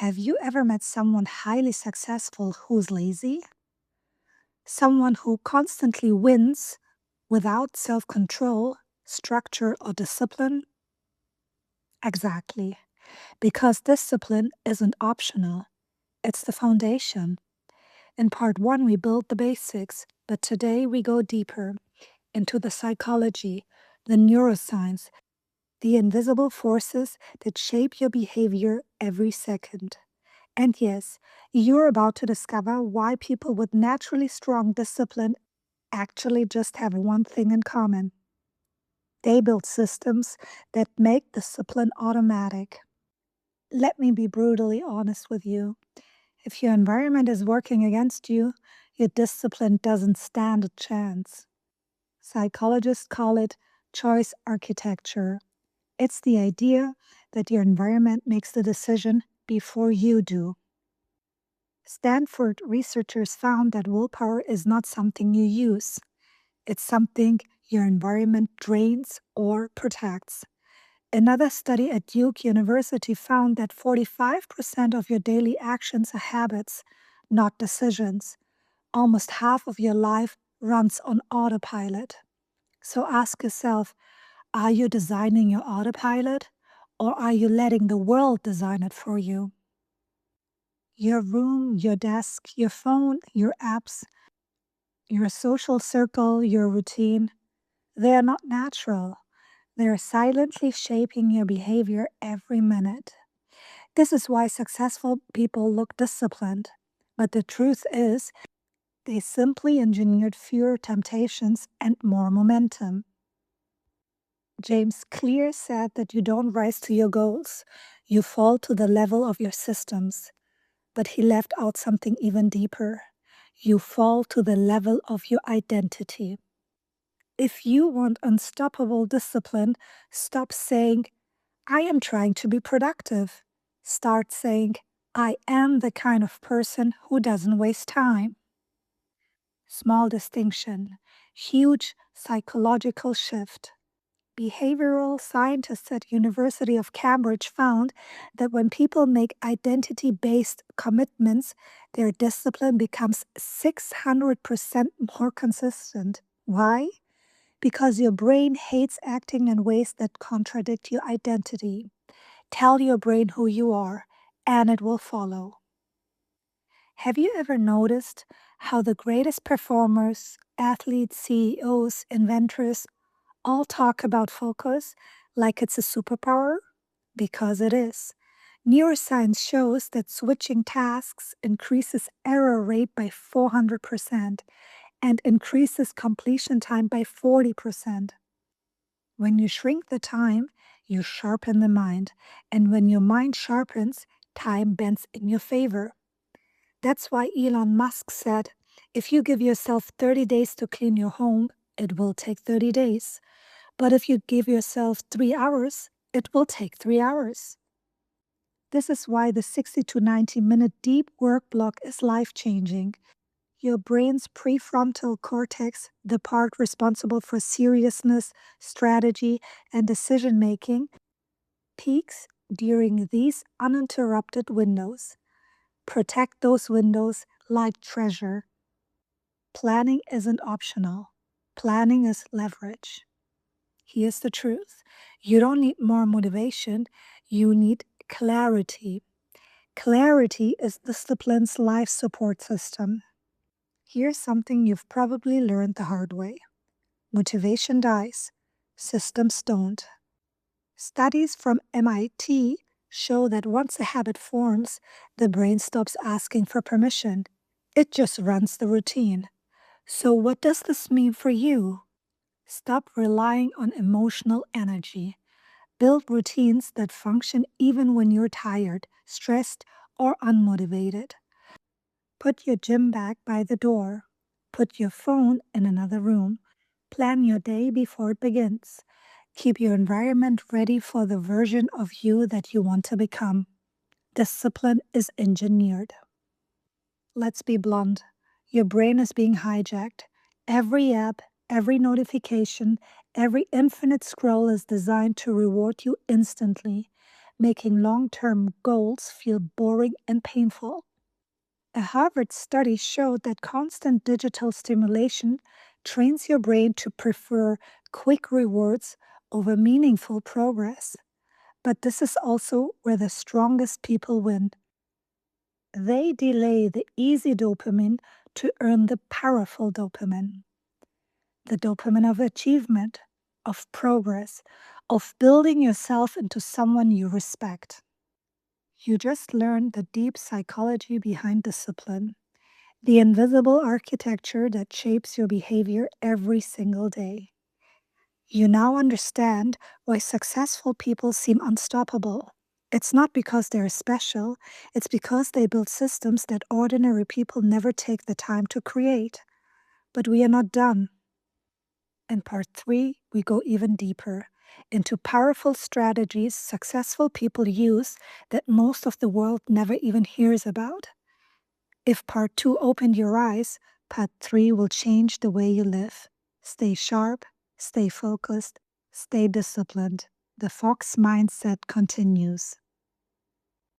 Have you ever met someone highly successful who's lazy? Someone who constantly wins without self control, structure, or discipline? Exactly. Because discipline isn't optional, it's the foundation. In part one, we built the basics, but today we go deeper into the psychology, the neuroscience, the invisible forces that shape your behavior every second. And yes, you're about to discover why people with naturally strong discipline actually just have one thing in common. They build systems that make discipline automatic. Let me be brutally honest with you. If your environment is working against you, your discipline doesn't stand a chance. Psychologists call it choice architecture. It's the idea that your environment makes the decision before you do. Stanford researchers found that willpower is not something you use, it's something your environment drains or protects. Another study at Duke University found that 45% of your daily actions are habits, not decisions. Almost half of your life runs on autopilot. So ask yourself, are you designing your autopilot or are you letting the world design it for you? Your room, your desk, your phone, your apps, your social circle, your routine, they are not natural. They are silently shaping your behavior every minute. This is why successful people look disciplined. But the truth is, they simply engineered fewer temptations and more momentum. James Clear said that you don't rise to your goals, you fall to the level of your systems. But he left out something even deeper. You fall to the level of your identity. If you want unstoppable discipline, stop saying, I am trying to be productive. Start saying, I am the kind of person who doesn't waste time. Small distinction, huge psychological shift. Behavioral scientists at University of Cambridge found that when people make identity-based commitments, their discipline becomes 600% more consistent. Why? Because your brain hates acting in ways that contradict your identity. Tell your brain who you are, and it will follow. Have you ever noticed how the greatest performers, athletes, CEOs, inventors, all talk about focus like it's a superpower? Because it is. Neuroscience shows that switching tasks increases error rate by 400% and increases completion time by 40%. When you shrink the time, you sharpen the mind. And when your mind sharpens, time bends in your favor. That's why Elon Musk said, if you give yourself 30 days to clean your home, it will take 30 days. But if you give yourself 3 hours, it will take 3 hours. This is why the 60 to 90-minute deep work block is life-changing. Your brain's prefrontal cortex, the part responsible for seriousness, strategy, and decision making, peaks during these uninterrupted windows. Protect those windows like treasure. Planning isn't optional, planning is leverage. Here's the truth: you don't need more motivation, you need clarity. Clarity is discipline's life support system. Here's something you've probably learned the hard way: motivation dies, systems don't. Studies from MIT show that once a habit forms, the brain stops asking for permission. It just runs the routine. So, what does this mean for you? Stop relying on emotional energy. Build routines that function even when you're tired, stressed, or unmotivated. Put your gym bag by the door. Put your phone in another room. Plan your day before it begins. Keep your environment ready for the version of you that you want to become. Discipline is engineered. Let's be blunt. Your brain is being hijacked. Every app, every notification, every infinite scroll is designed to reward you instantly. making long-term goals feel boring and painful. A Harvard study showed that constant digital stimulation trains your brain to prefer quick rewards over meaningful progress. But this is also where the strongest people win. They delay the easy dopamine to earn the powerful dopamine, the dopamine of achievement, of progress, of building yourself into someone you respect. You just learned the deep psychology behind discipline, the invisible architecture that shapes your behavior every single day. You now understand why successful people seem unstoppable. It's not because they're special, it's because they build systems that ordinary people never take the time to create. But we are not done. In part 3, we go even deeper into powerful strategies successful people use that most of the world never even hears about. If part 2 opened your eyes, part 3 will change the way you live. Stay sharp, stay focused, stay disciplined. The Fox Mindset continues.